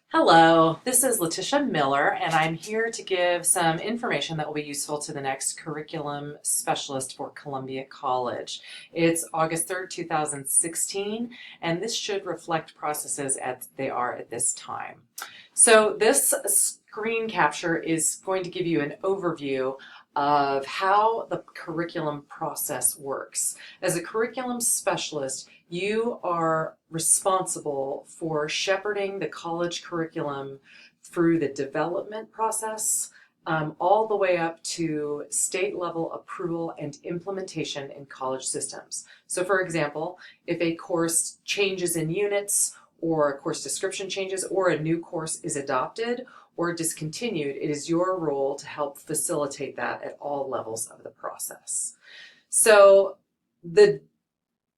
Hello, this is Letitia Miller, and I'm here to give some information that will be useful to the next curriculum specialist for Columbia College. It's August 3rd, 2016, and this should reflect processes as they are at this time. So this screen capture is going to give you an overview of how the curriculum process works. As a curriculum specialist, you are responsible for shepherding the college curriculum through the development process, all the way up to state level approval and implementation in college systems. So for example, if a course changes in units, or a course description changes, or a new course is adopted or discontinued, it is your role to help facilitate that at all levels of the process. So the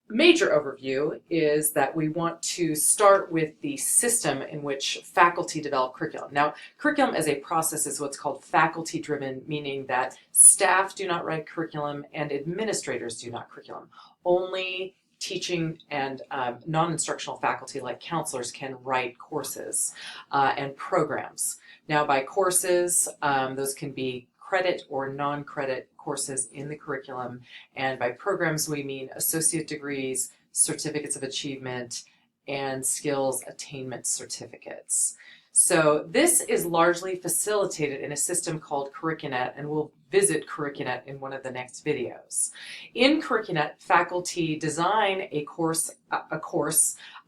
major overview is that we want to start with the system in which faculty develop curriculum. Now, curriculum as a process is what's called faculty-driven, meaning that staff do not write curriculum and administrators do not curriculum. Only teaching and non-instructional faculty like counselors can write courses and programs. Now, by courses, those can be credit or non-credit courses in the curriculum, and by programs we mean associate degrees, certificates of achievement, and skills attainment certificates. So this is largely facilitated in a system called Curricunet, and we'll visit Curricunet in one of the next videos. In Curricunet, faculty design a course,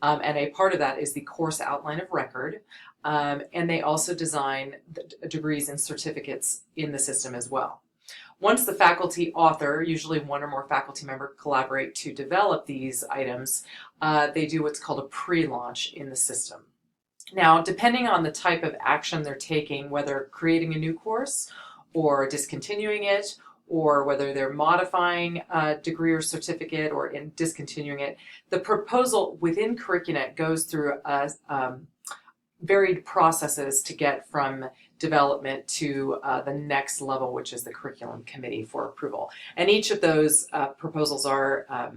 and a part of that is the course outline of record. And they also design the degrees and certificates in the system as well. Once the faculty author, usually one or more faculty member, collaborate to develop these items, they do what's called a pre-launch in the system. Now, depending on the type of action they're taking, whether creating a new course or discontinuing it, or whether they're modifying a degree or certificate or discontinuing it, the proposal within Curricunet goes through varied processes to get from development to the next level, which is the curriculum committee for approval. And each of those proposals are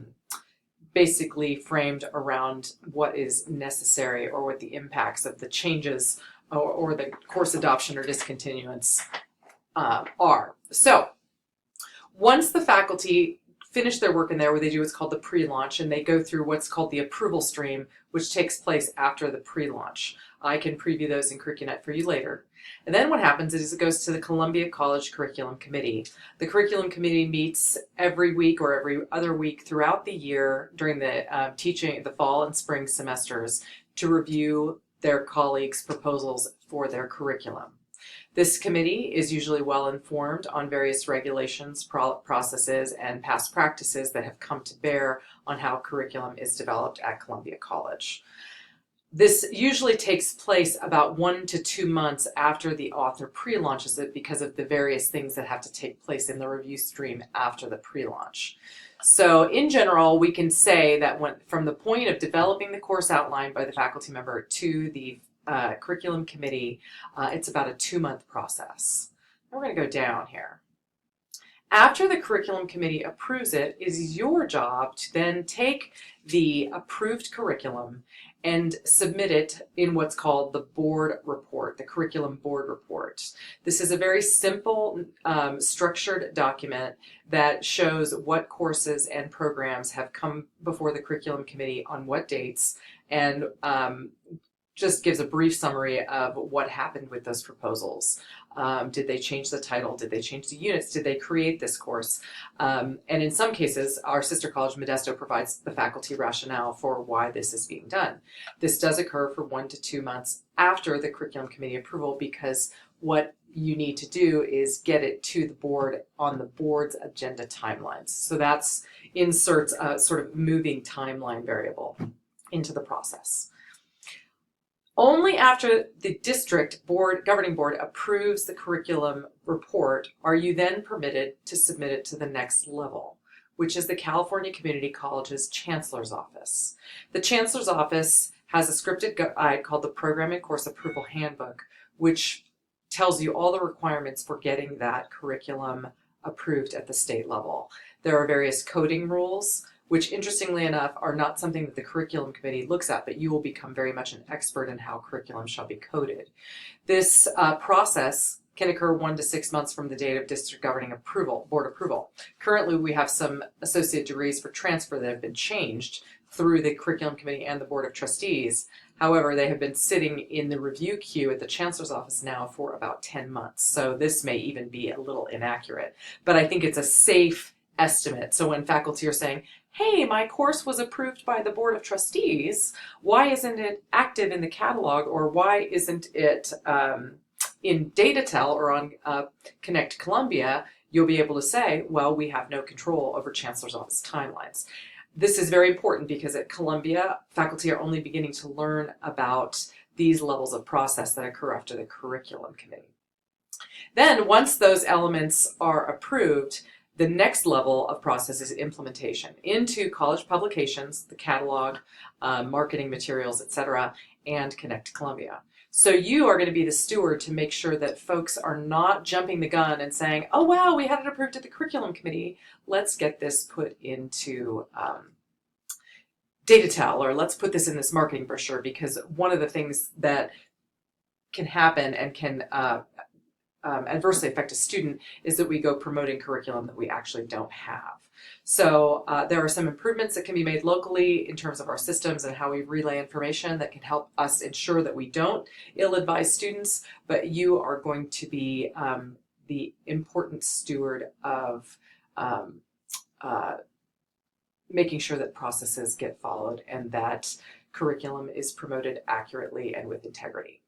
basically framed around what is necessary or what the impacts of the changes or the course adoption or discontinuance are. So once the faculty finish their work in there, where they do what's called the pre-launch, and they go through what's called the approval stream, which takes place after the pre-launch. I can preview those in Curricunet for you later. And then what happens is it goes to the Columbia College Curriculum Committee. The Curriculum Committee meets every week or every other week throughout the year during the the fall and spring semesters to review their colleagues' proposals for their curriculum. This committee is usually well informed on various regulations, processes, and past practices that have come to bear on how curriculum is developed at Columbia College. This usually takes place about 1 to 2 months after the author pre-launches it because of the various things that have to take place in the review stream after the pre-launch. So in general, we can say that from the point of developing the course outline by the faculty member to the curriculum committee, it's about a 2-month process. We're going to go down here. After the curriculum committee approves it, it is your job to then take the approved curriculum and submit it in what's called the board report, the curriculum board report. This is a very simple, structured document that shows what courses and programs have come before the curriculum committee on what dates, and just gives a brief summary of what happened with those proposals. Did they change the title? Did they change the units? Did they create this course? And in some cases, our sister college, Modesto, provides the faculty rationale for why this is being done. This does occur for 1 to 2 months after the curriculum committee approval, because what you need to do is get it to the board on the board's agenda timelines. So that's inserts a sort of moving timeline variable into the process. Only after the district board, governing board, approves the curriculum report are you then permitted to submit it to the next level, which is the California Community College's Chancellor's Office. The Chancellor's Office has a scripted guide called the Program and Course Approval Handbook, which tells you all the requirements for getting that curriculum approved at the state level. There are various coding rules which interestingly enough are not something that the curriculum committee looks at, but you will become very much an expert in how curriculum shall be coded. This process can occur 1 to 6 months from the date of district governing approval, board approval. Currently, we have some associate degrees for transfer that have been changed through the curriculum committee and the board of trustees. However, they have been sitting in the review queue at the chancellor's office now for about 10 months. So this may even be a little inaccurate, but I think it's a safe estimate. So when faculty are saying, hey, my course was approved by the board of trustees, why isn't it active in the catalog, or why isn't it in DataTel or on Connect Columbia, you'll be able to say, well, we have no control over chancellor's office timelines. This is very important because at Columbia, faculty are only beginning to learn about these levels of process that occur after the curriculum committee. Then once those elements are approved, the next level of process is implementation into college publications, the catalog, marketing materials, etc., and Connect Columbia. So you are going to be the steward to make sure that folks are not jumping the gun and saying, oh wow, we had it approved at the curriculum committee, let's get this put into DataTel, or let's put this in this marketing brochure, because one of the things that can happen and can adversely affect a student is that we go promoting curriculum that we actually don't have. So there are some improvements that can be made locally in terms of our systems and how we relay information that can help us ensure that we don't ill-advise students, but you are going to be the important steward of making sure that processes get followed and that curriculum is promoted accurately and with integrity.